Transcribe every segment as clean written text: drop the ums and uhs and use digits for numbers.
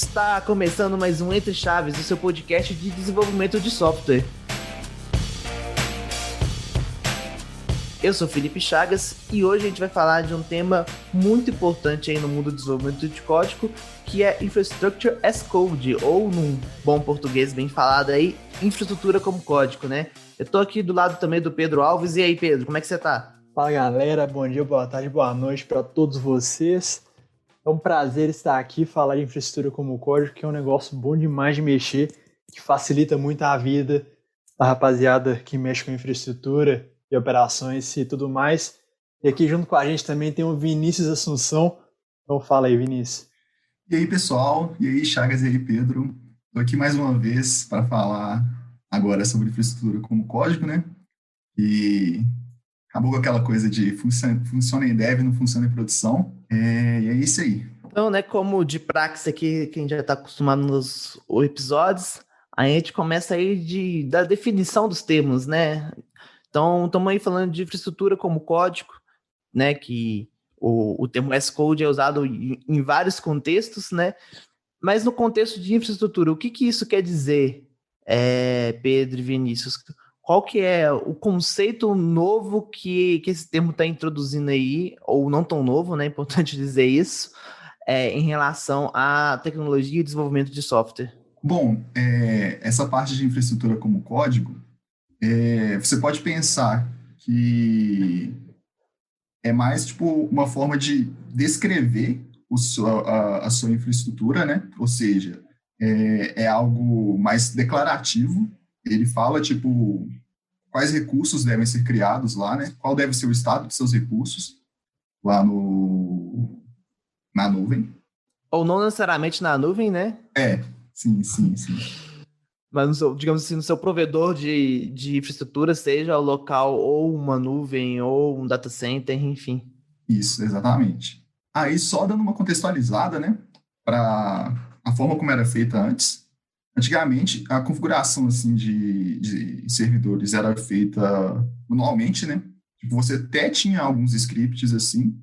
Está começando mais um Entre Chaves, o seu podcast de desenvolvimento de software. Eu sou Felipe Chagas e hoje a gente vai falar de um tema muito importante aí no mundo do desenvolvimento de código, que é Infrastructure as Code, ou num bom português bem falado aí, infraestrutura como código, né? Eu tô aqui do lado também do Pedro Alves. E aí, Pedro, como é que você tá? Fala galera, bom dia, boa tarde, boa noite para todos vocês. É um prazer estar aqui e falar de infraestrutura como código, que é um negócio bom demais de mexer, que facilita muito a vida da rapaziada que mexe com infraestrutura e operações e tudo mais. E aqui junto com a gente também tem o Vinícius Assunção. Então fala aí, Vinícius. E aí, pessoal? E aí, Chagas e aí, Pedro? Estou aqui mais uma vez para falar agora sobre infraestrutura como código, né? E acabou com aquela coisa de funciona em dev, não funciona em produção. E é isso aí. Então, né, como de praxe aqui, quem já está acostumado nos episódios, a gente começa aí da definição dos termos, né? Então, estamos aí falando de infraestrutura como código, né? Que o termo S-Code é usado em vários contextos, né? Mas no contexto de infraestrutura, o que isso quer dizer, Pedro e Vinícius? Qual que é o conceito novo que esse termo está introduzindo aí, ou não tão novo, né? É importante dizer isso, em relação à tecnologia e desenvolvimento de software? Bom, essa parte de infraestrutura como código, você pode pensar que é mais tipo uma forma de descrever a sua infraestrutura, né? Ou seja, é algo mais declarativo. Ele fala, tipo, quais recursos devem ser criados lá, né? Qual deve ser o estado de seus recursos lá na nuvem. Ou não necessariamente na nuvem, né? Sim. Mas, digamos assim, no seu provedor de infraestrutura, seja o local ou uma nuvem ou um data center, enfim. Isso, exatamente. Aí, só dando uma contextualizada, né? Para a forma como era feita antes. Antigamente, a configuração assim, de servidores era feita manualmente, né? Tipo, você até tinha alguns scripts assim,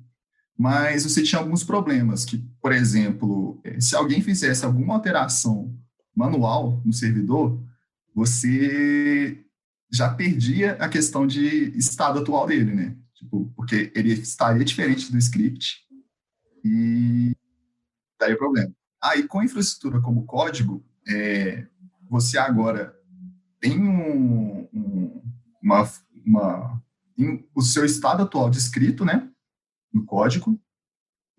mas você tinha alguns problemas, que, por exemplo, se alguém fizesse alguma alteração manual no servidor, você já perdia a questão de estado atual dele, né? Tipo, porque ele estaria diferente do script e daria problema. Aí, com infraestrutura como código, você agora tem o seu estado atual descrito, né, no código,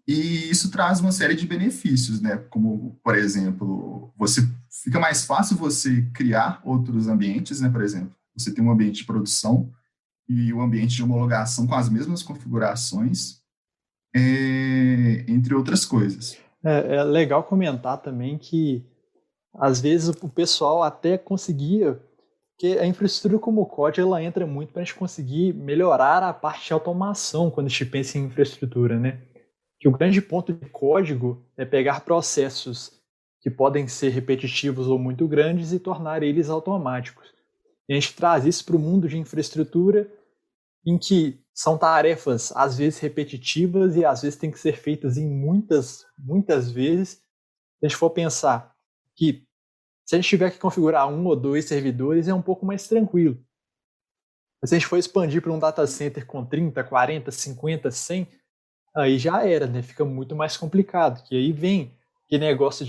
e isso traz uma série de benefícios, né, como, por exemplo, fica mais fácil você criar outros ambientes, né, por exemplo, você tem um ambiente de produção e o ambiente de homologação com as mesmas configurações, entre outras coisas. É legal comentar também que às vezes o pessoal até conseguia, que a infraestrutura como código ela entra muito para a gente conseguir melhorar a parte de automação quando a gente pensa em infraestrutura, né? Que o grande ponto de código é pegar processos que podem ser repetitivos ou muito grandes e tornar eles automáticos. E a gente traz isso para o mundo de infraestrutura, em que são tarefas às vezes repetitivas e às vezes têm que ser feitas em muitas vezes. Se a gente for pensar que se a gente tiver que configurar 1 ou 2 servidores, é um pouco mais tranquilo. Mas se a gente for expandir para um data center com 30, 40, 50, 100, aí já era, né? Fica muito mais complicado. Que aí vem que negócio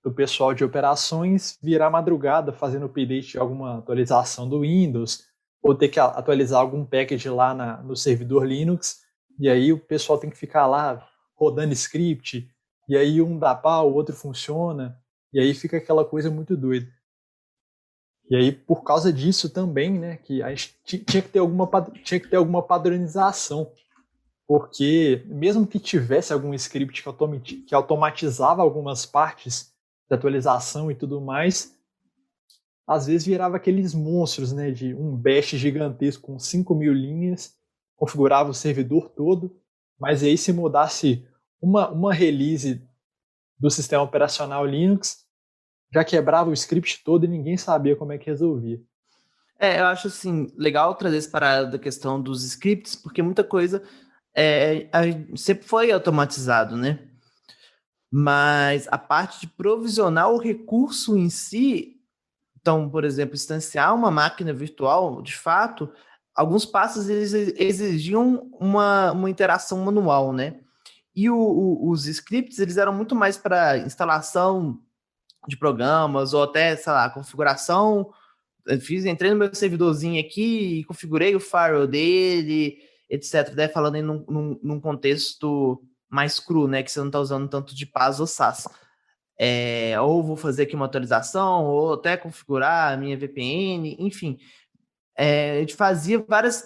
do pessoal de operações virar madrugada fazendo update de alguma atualização do Windows, ou ter que atualizar algum package lá no servidor Linux, e aí o pessoal tem que ficar lá rodando script, e aí um dá pau, o outro funciona, e aí fica aquela coisa muito doida. E aí, por causa disso também, né, que a gente tinha que ter alguma padronização, porque mesmo que tivesse algum script que automatizava algumas partes de atualização e tudo mais, às vezes virava aqueles monstros, né, de um bash gigantesco com 5.000 linhas, configurava o servidor todo, mas aí se mudasse uma release do sistema operacional Linux, já quebrava o script todo e ninguém sabia como é que resolvia. Eu acho assim, legal trazer essa parada da questão dos scripts, porque muita coisa sempre foi automatizado, né? Mas a parte de provisionar o recurso em si, então, por exemplo, instanciar uma máquina virtual, de fato, alguns passos eles exigiam uma interação manual, né? E os scripts, eles eram muito mais para instalação de programas, ou até, sei lá, configuração. Entrei no meu servidorzinho aqui, configurei o firewall dele, etc. Daí falando em num contexto mais cru, né? Que você não está usando tanto de PaaS ou SaaS. Ou vou fazer aqui uma atualização, ou até configurar a minha VPN, enfim. A gente fazia várias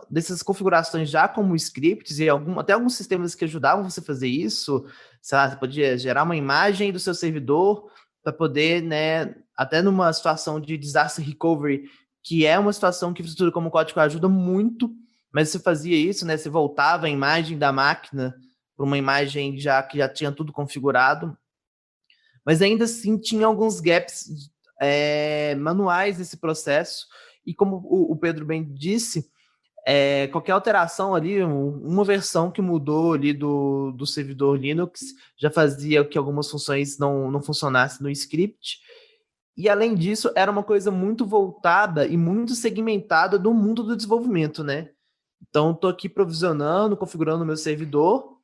dessas configurações já como scripts, e até alguns sistemas que ajudavam você a fazer isso. Sei lá, você podia gerar uma imagem do seu servidor para poder, né, até numa situação de disaster recovery, que é uma situação que a infraestrutura como código ajuda muito, mas você fazia isso, né? Você voltava a imagem da máquina para uma imagem que já tinha tudo configurado, mas ainda assim tinha alguns gaps manuais nesse processo, e como o Pedro bem disse, qualquer alteração ali, uma versão que mudou ali do servidor Linux já fazia que algumas funções não funcionassem no script. E além disso, era uma coisa muito voltada e muito segmentada do mundo do desenvolvimento, né? Então, estou aqui provisionando, configurando o meu servidor,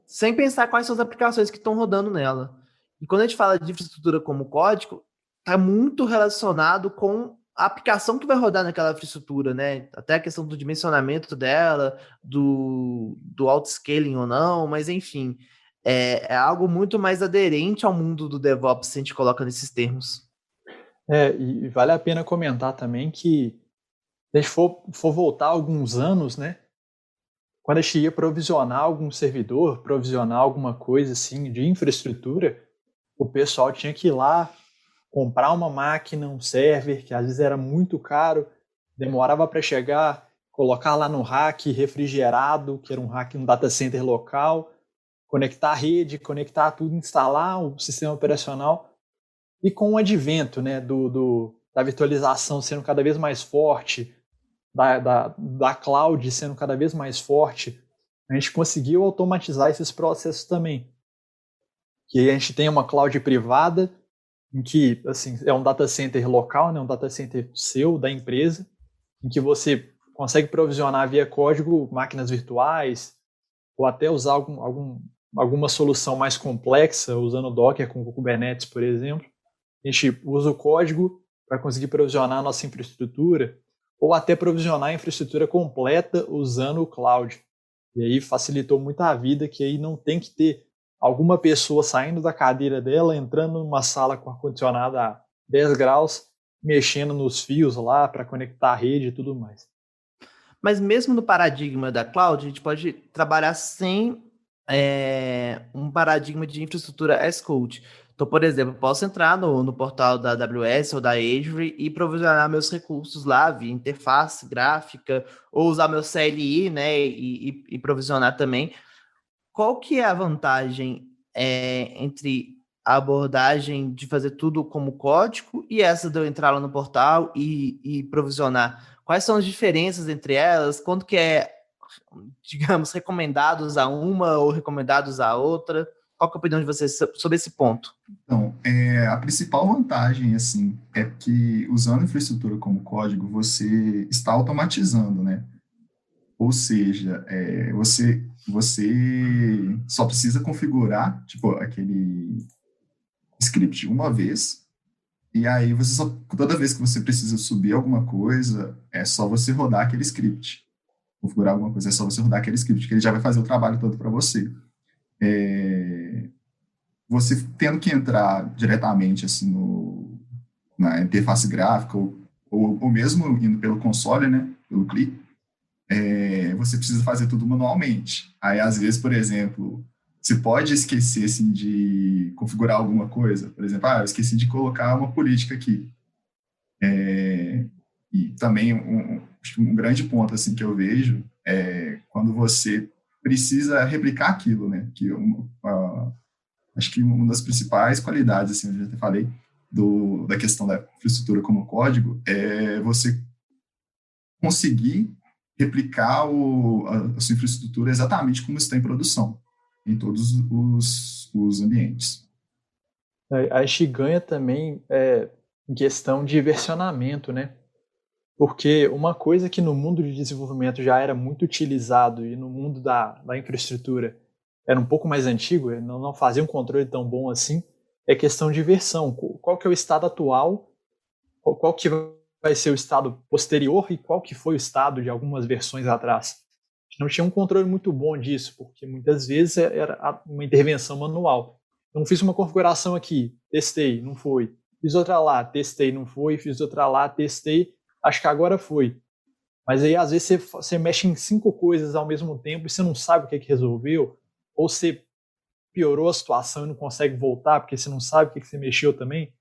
sem pensar quais são as aplicações que estão rodando nela. E quando a gente fala de infraestrutura como código, está muito relacionado com a aplicação que vai rodar naquela infraestrutura, né? Até a questão do dimensionamento dela, do auto-scaling ou não, mas enfim, é algo muito mais aderente ao mundo do DevOps, se a gente coloca nesses termos. E vale a pena comentar também que, se a gente for voltar alguns anos, né? Quando a gente ia provisionar algum servidor, provisionar alguma coisa assim de infraestrutura, o pessoal tinha que ir lá comprar uma máquina, um server, que às vezes era muito caro, demorava para chegar, colocar lá no rack refrigerado, que era um rack, um data center local, conectar a rede, conectar tudo, instalar o sistema operacional. E com o advento, né, da virtualização sendo cada vez mais forte, da cloud sendo cada vez mais forte, a gente conseguiu automatizar esses processos também. Que a gente tem uma cloud privada, em que assim, é um data center local, né, um data center seu, da empresa, em que você consegue provisionar via código máquinas virtuais, ou até usar alguma solução mais complexa, usando Docker com o Kubernetes, por exemplo. A gente usa o código para conseguir provisionar a nossa infraestrutura, ou até provisionar a infraestrutura completa usando o cloud. E aí facilitou muito a vida, que aí não tem que ter alguma pessoa saindo da cadeira dela, entrando numa sala com ar-condicionado a 10 graus, mexendo nos fios lá para conectar a rede e tudo mais. Mas mesmo no paradigma da cloud, a gente pode trabalhar sem um paradigma de infraestrutura as code. Então, por exemplo, eu posso entrar no portal da AWS ou da Azure e provisionar meus recursos lá via interface gráfica, ou usar meu CLI, né, e provisionar também. Qual que é a vantagem entre a abordagem de fazer tudo como código e essa de eu entrar lá no portal e provisionar? Quais são as diferenças entre elas? Quanto que digamos, recomendados a uma ou recomendados a outra? Qual que é a opinião de vocês sobre esse ponto? Então, a principal vantagem, assim, é que usando infraestrutura como código, você está automatizando, né? Ou seja, você só precisa configurar, tipo, aquele script uma vez, e aí toda vez que você precisa subir alguma coisa, é só você rodar aquele script. Configurar alguma coisa, é só você rodar aquele script, que ele já vai fazer o trabalho todo para você. Você tendo que entrar diretamente assim na interface gráfica ou mesmo indo pelo console, né, pelo clique, você precisa fazer tudo manualmente. Aí, às vezes, por exemplo, você pode esquecer assim, de configurar alguma coisa. Por exemplo, eu esqueci de colocar uma política aqui. E também um grande ponto assim, que eu vejo é quando você precisa replicar aquilo, né? Acho que uma das principais qualidades, assim, eu já até falei, da questão da infraestrutura como código, é você conseguir replicar a sua infraestrutura exatamente como está em produção, em todos os ambientes. A gente ganha também em questão de versionamento, né? Porque uma coisa que no mundo de desenvolvimento já era muito utilizado e no mundo da infraestrutura era um pouco mais antigo, não fazia um controle tão bom assim, é questão de versão. Qual que é o estado atual, qual que vai ser o estado posterior e qual que foi o estado de algumas versões atrás. A gente não tinha um controle muito bom disso, porque muitas vezes era uma intervenção manual. Então, fiz uma configuração aqui, testei, não foi. Fiz outra lá, testei, não foi. Fiz outra lá, testei, acho que agora foi. Mas aí, às vezes, você mexe em 5 coisas ao mesmo tempo e você não sabe o que resolveu, ou você piorou a situação e não consegue voltar porque você não sabe o que você mexeu também.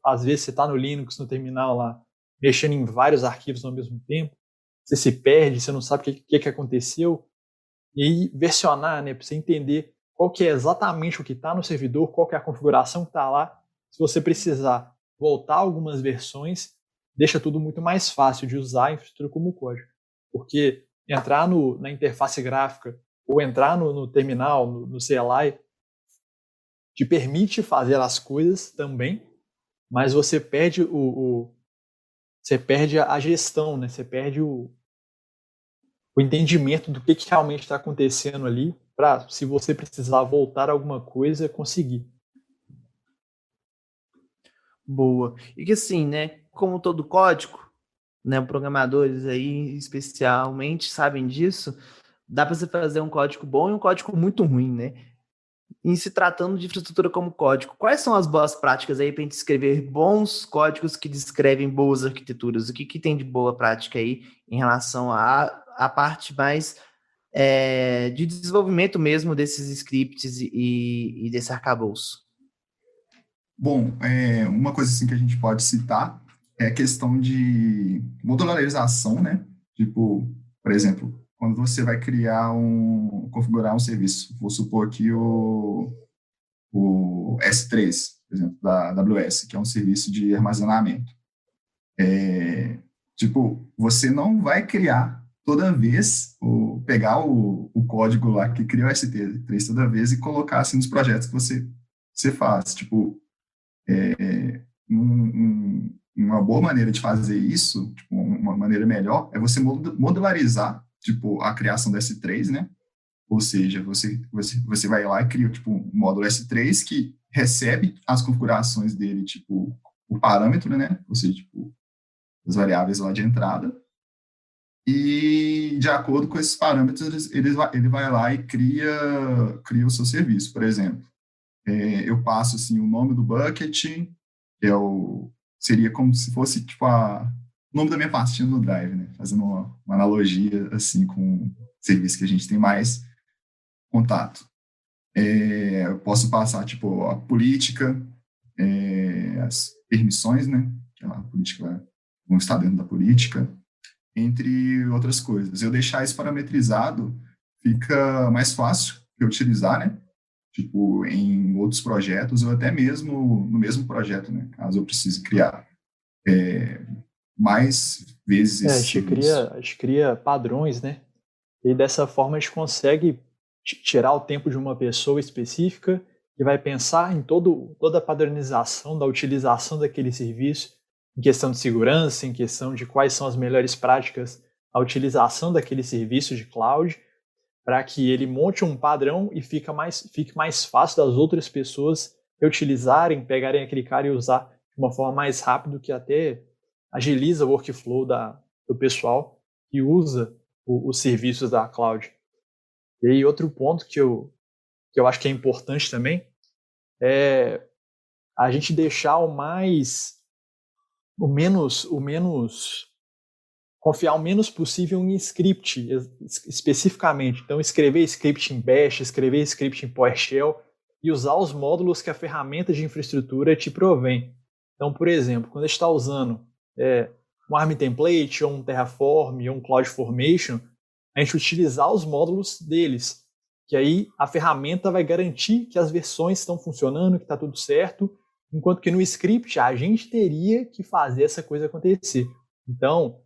Às vezes, você está no Linux, no terminal lá, mexendo em vários arquivos ao mesmo tempo. Você se perde, você não sabe o que aconteceu. E aí, versionar, né, para você entender qual que é exatamente o que está no servidor, qual que é a configuração que está lá. Se você precisar voltar algumas versões, deixa tudo muito mais fácil de usar a infraestrutura como código. Porque entrar na interface gráfica ou entrar no terminal, no CLI, te permite fazer as coisas também, mas você perde você perde a gestão, né? Você perde o entendimento do que realmente está acontecendo ali, para, se você precisar voltar alguma coisa, conseguir. Boa. E que assim, né, como todo código, né, programadores aí especialmente sabem disso, dá para você fazer um código bom e um código muito ruim, né? Em se tratando de infraestrutura como código, quais são as boas práticas aí para a gente escrever bons códigos que descrevem boas arquiteturas? O que tem de boa prática aí em relação à parte mais de desenvolvimento mesmo desses scripts e desse arcabouço? Bom, uma coisa assim que a gente pode citar é a questão de modularização, né? Tipo, por exemplo, quando você vai configurar um serviço, vou supor aqui o S3, por exemplo, da AWS, que é um serviço de armazenamento. Tipo, você não vai criar toda vez, pegar o código lá que criou o S3 toda vez e colocar assim nos projetos que você faz. Tipo, uma boa maneira de fazer isso, tipo, uma maneira melhor, é você modularizar, tipo, a criação do S3, né? Ou seja, você vai lá e cria, tipo, um módulo S3 que recebe as configurações dele, tipo, o parâmetro, né? Ou seja, tipo, as variáveis lá de entrada. E, de acordo com esses parâmetros, ele vai lá e cria o seu serviço, por exemplo. Eu passo assim, o nome do bucket, que seria como se fosse tipo o nome da minha pastinha no Drive, né? Fazendo uma analogia assim com o serviço que a gente tem mais contato. Eu posso passar tipo a política, as permissões, né? A política vão estar dentro da política, entre outras coisas. Eu deixar isso parametrizado fica mais fácil de utilizar, né? Tipo, em outros projetos, ou até mesmo no mesmo projeto, né? Caso eu precise criar mais vezes esse serviço. A gente cria padrões, né? E dessa forma a gente consegue tirar o tempo de uma pessoa específica e vai pensar em toda a padronização da utilização daquele serviço, em questão de segurança, em questão de quais são as melhores práticas, a utilização daquele serviço de cloud, para que ele monte um padrão e fique mais fácil das outras pessoas reutilizarem, pegarem aquele cara e usar de uma forma mais rápida, que até agiliza o workflow do pessoal que usa os serviços da cloud. E aí, outro ponto que eu acho que é importante também é a gente deixar confiar o menos possível em script, especificamente. Então, escrever script em Bash, escrever script em PowerShell e usar os módulos que a ferramenta de infraestrutura te provém. Então, por exemplo, quando a gente está usando um ARM Template, ou um Terraform, ou um CloudFormation, a gente utilizar os módulos deles, que aí a ferramenta vai garantir que as versões estão funcionando, que está tudo certo, enquanto que no script a gente teria que fazer essa coisa acontecer. Então,